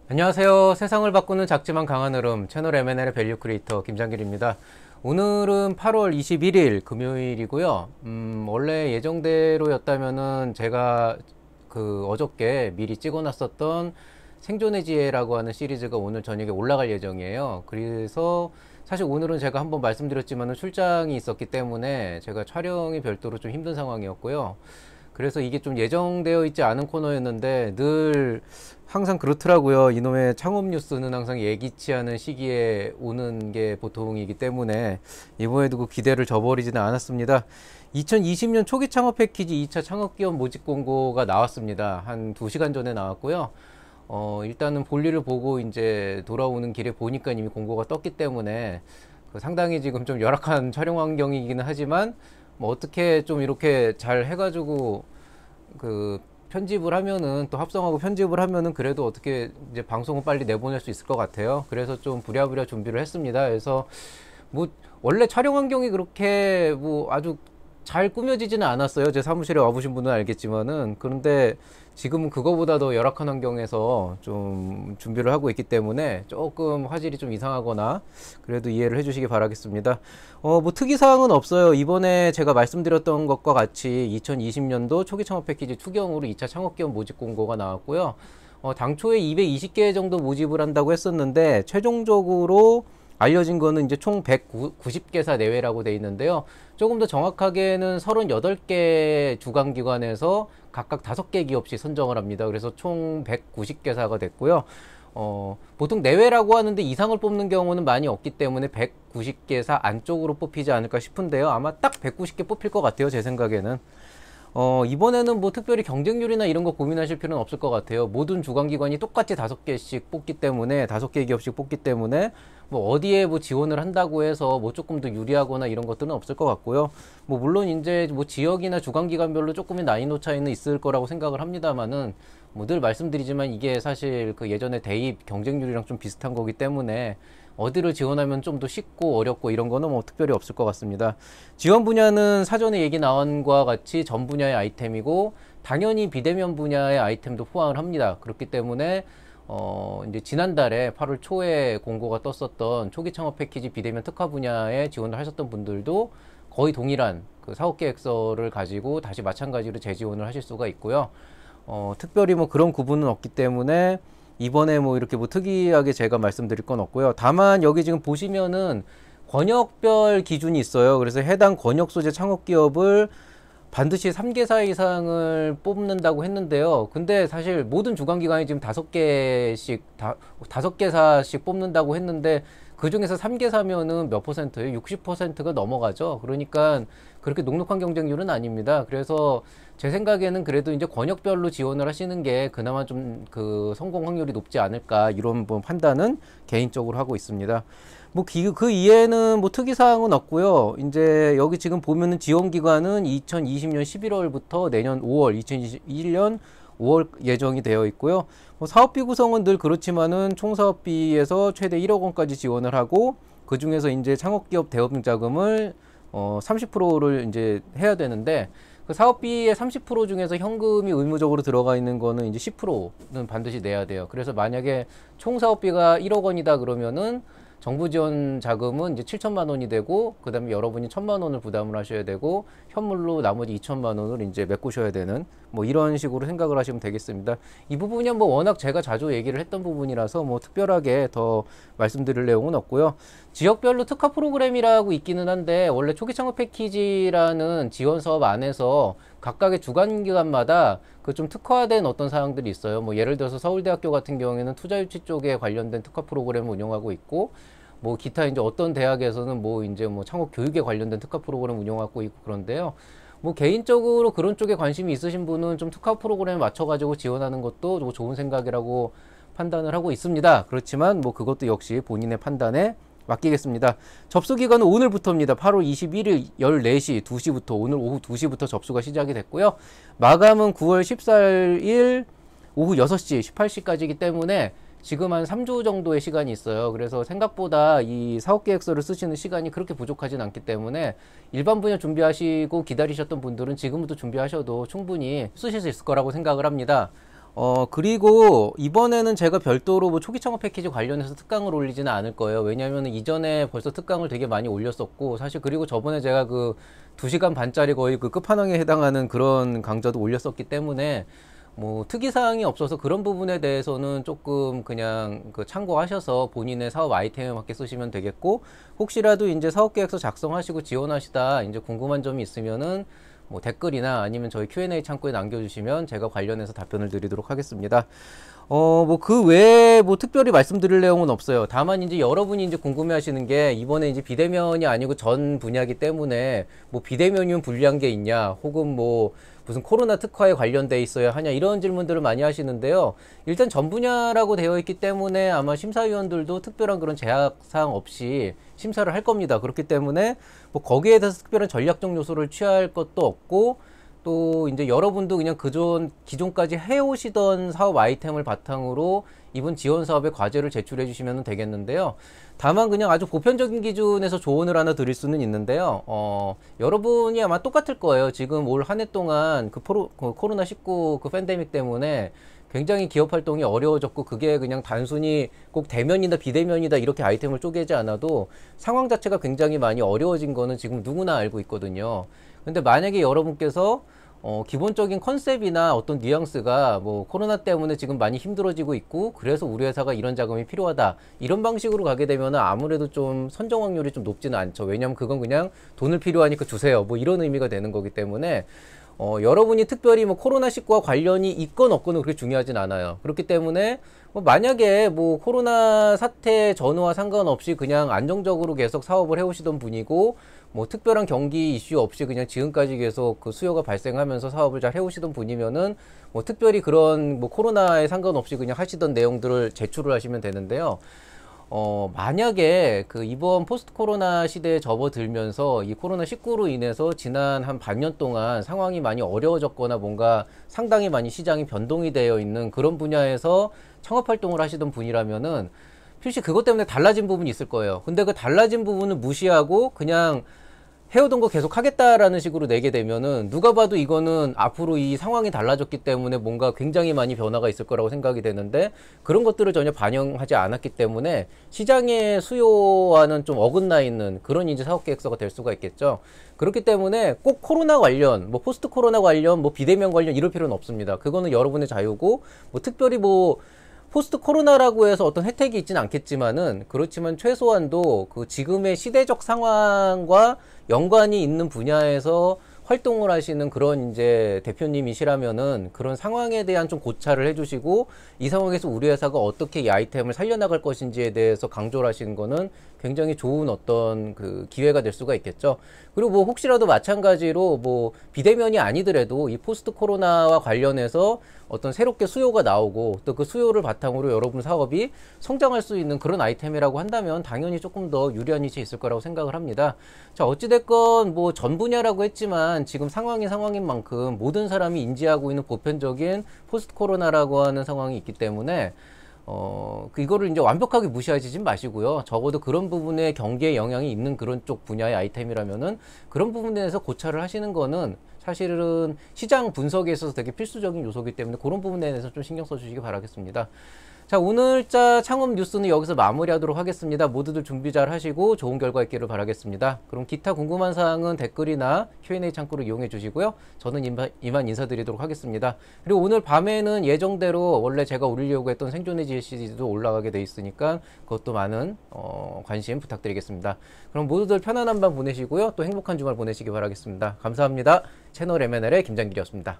안녕하세요. 세상을 바꾸는 작지만 강한 흐름 채널 M&L의 밸류 크리에이터 김장길입니다. 오늘은 8월 21일 금요일이고요. 원래 예정대로였다면은 제가 어저께 미리 찍어놨었던 생존의 지혜라고 하는 시리즈가 오늘 저녁에 올라갈 예정이에요. 그래서 사실 오늘은 제가 한번 말씀드렸지만은 출장이 있었기 때문에 제가 촬영이 별도로 좀 힘든 상황이었고요. 그래서 이게 좀 예정되어 있지 않은 코너였는데 늘 항상 그렇더라고요. 이놈의 창업 뉴스는 항상 예기치 않은 시기에 오는 게 보통이기 때문에 이번에도 그 기대를 저버리지는 않았습니다. 2020년 초기 창업 패키지 2차 창업기업 모집 공고가 나왔습니다. 한 2시간 전에 나왔고요. 일단은 볼일을 보고 이제 돌아오는 길에 보니까 이미 공고가 떴기 때문에 상당히 지금 좀 열악한 촬영 환경이기는 하지만 뭐 어떻게 좀 이렇게 잘 해가지고 편집을 하면은 또 합성하고 편집을 하면은 그래도 어떻게 이제 방송을 빨리 내보낼 수 있을 것 같아요. 그래서 좀 부랴부랴 준비를 했습니다. 그래서 뭐 원래 촬영 환경이 그렇게 뭐 아주 잘 꾸며지지는 않았어요. 제 사무실에 와보신 분은 알겠지만은. 그런데 지금은 그거보다 더 열악한 환경에서 좀 준비를 하고 있기 때문에 조금 화질이 좀 이상하거나 그래도 이해를 해주시기 바라겠습니다. 뭐 특이사항은 없어요. 이번에 제가 말씀드렸던 것과 같이 2020년도 초기 창업 패키지 투경으로 2차 창업기업 모집 공고가 나왔고요. 당초에 220개 정도 모집을 한다고 했었는데 최종적으로 알려진 거는 이제 총 190개사 내외라고 돼 있는데요. 조금 더 정확하게는 38개 주관기관에서 각각 5개 기업씩 선정을 합니다. 그래서 총 190개사가 됐고요. 보통 내외라고 하는데 이상을 뽑는 경우는 많이 없기 때문에 190개사 안쪽으로 뽑히지 않을까 싶은데요. 아마 딱 190개 뽑힐 것 같아요. 제 생각에는. 이번에는 뭐 특별히 경쟁률이나 이런 거 고민하실 필요는 없을 것 같아요. 모든 주관기관이 똑같이 5개씩 뽑기 때문에, 5개 기업씩 뽑기 때문에, 뭐 어디에 뭐 지원을 한다고 해서 뭐 조금 더 유리하거나 이런 것들은 없을 것 같고요. 뭐 물론 이제 뭐 지역이나 주관기관별로 조금의 난이도 차이는 있을 거라고 생각을 합니다만은, 뭐 늘 말씀드리지만 이게 사실 그 예전에 대입 경쟁률이랑 좀 비슷한 거기 때문에 어디를 지원하면 좀 더 쉽고 어렵고 이런 거는 뭐 특별히 없을 것 같습니다. 지원 분야는 사전에 얘기 나온 것과 같이 전 분야의 아이템이고 당연히 비대면 분야의 아이템도 포함을 합니다. 그렇기 때문에 이제 지난달에 8월 초에 공고가 떴었던 초기 창업 패키지 비대면 특화 분야에 지원을 하셨던 분들도 거의 동일한 그 사업 계획서를 가지고 다시 마찬가지로 재지원을 하실 수가 있고요. 특별히 뭐 그런 구분은 없기 때문에 이번에 뭐 이렇게 뭐 특이하게 제가 말씀드릴 건 없고요. 다만 여기 지금 보시면은 권역별 기준이 있어요. 그래서 해당 권역 소재 창업 기업을 반드시 3개사 이상을 뽑는다고 했는데요. 근데 사실 모든 주관기관이 지금 5개사씩 뽑는다고 했는데 그 중에서 3개사면은 몇 퍼센트예요? 60%가 넘어가죠. 그러니까 그렇게 녹록한 경쟁률은 아닙니다. 그래서 제 생각에는 그래도 이제 권역별로 지원을 하시는 게 그나마 좀 그 성공 확률이 높지 않을까 이런 뭐 판단은 개인적으로 하고 있습니다. 뭐 그 이외에는 뭐 특이사항은 없고요. 이제 여기 지금 보면은 지원기간은 2020년 11월부터 내년 5월, 2021년 5월 예정이 되어 있고요. 뭐 사업비 구성은 늘 그렇지만은 총사업비에서 최대 1억 원까지 지원을 하고 그 중에서 이제 창업기업 대응 자금을 30%를 이제 해야 되는데 그 사업비의 30% 중에서 현금이 의무적으로 들어가 있는 거는 이제 10%는 반드시 내야 돼요. 그래서 만약에 총 사업비가 1억 원이다 그러면은 정부 지원 자금은 이제 7천만 원이 되고 그다음에 여러분이 1천만 원을 부담을 하셔야 되고 현물로 나머지 2천만 원을 이제 메꾸셔야 되는 뭐 이런 식으로 생각을 하시면 되겠습니다. 이 부분이 뭐 워낙 제가 자주 얘기를 했던 부분이라서 뭐 특별하게 더 말씀드릴 내용은 없고요. 지역별로 특화 프로그램이라고 있기는 한데 원래 초기 창업 패키지라는 지원 사업 안에서 각각의 주관기관마다 그 좀 특화된 어떤 사항들이 있어요. 뭐 예를 들어서 서울대학교 같은 경우에는 투자유치 쪽에 관련된 특화 프로그램을 운영하고 있고 뭐 기타 이제 어떤 대학에서는 뭐 이제 뭐 창업 교육에 관련된 특화 프로그램 운영하고 있고 그런데요. 뭐 개인적으로 그런 쪽에 관심이 있으신 분은 좀 특화 프로그램에 맞춰가지고 지원하는 것도 뭐 좋은 생각이라고 판단을 하고 있습니다. 그렇지만 뭐 그것도 역시 본인의 판단에 맡기겠습니다. 접수 기간은 오늘부터입니다. 8월 21일 14시 2시부터 오늘 오후 2시부터 접수가 시작이 됐고요. 마감은 9월 14일 오후 6시 18시까지이기 때문에 지금 한 3주 정도의 시간이 있어요. 그래서 생각보다 이 사업계획서를 쓰시는 시간이 그렇게 부족하진 않기 때문에 일반 분야 준비하시고 기다리셨던 분들은 지금부터 준비하셔도 충분히 쓰실 수 있을 거라고 생각을 합니다. 그리고 이번에는 제가 별도로 뭐 초기 창업 패키지 관련해서 특강을 올리지는 않을 거예요. 왜냐하면 이전에 벌써 특강을 되게 많이 올렸었고, 사실 그리고 저번에 제가 그 2시간 반짜리 거의 그 끝판왕에 해당하는 그런 강좌도 올렸었기 때문에 뭐 특이사항이 없어서 그런 부분에 대해서는 조금 그냥 그 참고하셔서 본인의 사업 아이템에 맞게 쓰시면 되겠고, 혹시라도 이제 사업계획서 작성하시고 지원하시다 이제 궁금한 점이 있으면은 뭐 댓글이나 아니면 저희 Q&A 창구에 남겨주시면 제가 관련해서 답변을 드리도록 하겠습니다. 뭐 그 외에 뭐 특별히 말씀드릴 내용은 없어요. 다만 이제 여러분이 이제 궁금해 하시는 게 이번에 이제 비대면이 아니고 전 분야이기 때문에 뭐 비대면이면 불리한 게 있냐, 혹은 뭐 무슨 코로나 특화에 관련돼 있어야 하냐, 이런 질문들을 많이 하시는데요. 일단 전 분야라고 되어 있기 때문에 아마 심사위원들도 특별한 그런 제약사항 없이 심사를 할 겁니다. 그렇기 때문에 뭐 거기에 대해서 특별한 전략적 요소를 취할 것도 없고, 또 이제 여러분도 그냥 기존까지 해오시던 사업 아이템을 바탕으로 이번 지원 사업의 과제를 제출해 주시면 되겠는데요. 다만 그냥 아주 보편적인 기준에서 조언을 하나 드릴 수는 있는데요. 여러분이 아마 똑같을 거예요. 지금 올 한 해 동안 그 코로나19 그 팬데믹 때문에 굉장히 기업 활동이 어려워졌고, 그게 그냥 단순히 꼭 대면이다 비대면이다 이렇게 아이템을 쪼개지 않아도 상황 자체가 굉장히 많이 어려워진 거는 지금 누구나 알고 있거든요. 근데 만약에 여러분께서 기본적인 컨셉이나 어떤 뉘앙스가 뭐 코로나 때문에 지금 많이 힘들어지고 있고, 그래서 우리 회사가 이런 자금이 필요하다, 이런 방식으로 가게 되면 아무래도 좀 선정 확률이 좀 높지는 않죠. 왜냐면 그건 그냥 돈을 필요하니까 주세요, 뭐 이런 의미가 되는 거기 때문에 여러분이 특별히 뭐 코로나19와 관련이 있건 없건은 그렇게 중요하진 않아요. 그렇기 때문에 뭐 만약에 뭐 코로나 사태 전후와 상관없이 그냥 안정적으로 계속 사업을 해오시던 분이고, 뭐 특별한 경기 이슈 없이 그냥 지금까지 계속 그 수요가 발생하면서 사업을 잘 해오시던 분이면은 뭐 특별히 그런 뭐 코로나에 상관없이 그냥 하시던 내용들을 제출을 하시면 되는데요. 만약에 그 이번 포스트 코로나 시대에 접어들면서 이 코로나19로 인해서 지난 한 반년 동안 상황이 많이 어려워졌거나 뭔가 상당히 많이 시장이 변동이 되어 있는 그런 분야에서 창업 활동을 하시던 분이라면은 필시 그것 때문에 달라진 부분이 있을 거예요. 근데 그 달라진 부분을 무시하고 그냥 해오던 거 계속 하겠다라는 식으로 내게 되면은 누가 봐도 이거는 앞으로 이 상황이 달라졌기 때문에 뭔가 굉장히 많이 변화가 있을 거라고 생각이 되는데, 그런 것들을 전혀 반영하지 않았기 때문에 시장의 수요와는 좀 어긋나 있는 그런 이제 사업 계획서가 될 수가 있겠죠. 그렇기 때문에 꼭 코로나 관련, 뭐 포스트 코로나 관련, 뭐 비대면 관련 이럴 필요는 없습니다. 그거는 여러분의 자유고, 뭐 특별히 뭐 포스트 코로나라고 해서 어떤 혜택이 있지는 않겠지만은, 그렇지만 최소한도 그 지금의 시대적 상황과 연관이 있는 분야에서 활동을 하시는 그런 이제 대표님이시라면은 그런 상황에 대한 좀 고찰을 해주시고, 이 상황에서 우리 회사가 어떻게 이 아이템을 살려나갈 것인지에 대해서 강조를 하시는 거는 굉장히 좋은 어떤 그 기회가 될 수가 있겠죠. 그리고 뭐 혹시라도 마찬가지로 뭐 비대면이 아니더라도 이 포스트 코로나와 관련해서 어떤 새롭게 수요가 나오고, 또 그 수요를 바탕으로 여러분 사업이 성장할 수 있는 그런 아이템이라고 한다면 당연히 조금 더 유리한 위치에 있을 거라고 생각을 합니다. 자, 어찌됐건 뭐 전 분야라고 했지만 지금 상황이 상황인 만큼 모든 사람이 인지하고 있는 보편적인 포스트 코로나라고 하는 상황이 있기 때문에 이거를 이제 완벽하게 무시하지 마시고요. 적어도 그런 부분에 경기에 영향이 있는 그런 쪽 분야의 아이템이라면은 그런 부분에 대해서 고찰을 하시는 거는 사실은 시장 분석에 있어서 되게 필수적인 요소이기 때문에 그런 부분에 대해서 좀 신경 써주시기 바라겠습니다. 자, 오늘자 창업 뉴스는 여기서 마무리하도록 하겠습니다. 모두들 준비 잘 하시고 좋은 결과 있기를 바라겠습니다. 그럼 기타 궁금한 사항은 댓글이나 Q&A 창구를 이용해 주시고요. 저는 이만 인사드리도록 하겠습니다. 그리고 오늘 밤에는 예정대로 원래 제가 올리려고 했던 생존의 지혜 시리즈도 올라가게 돼 있으니까 그것도 많은 관심 부탁드리겠습니다. 그럼 모두들 편안한 밤 보내시고요. 또 행복한 주말 보내시기 바라겠습니다. 감사합니다. 채널 M&L의 김장길이었습니다.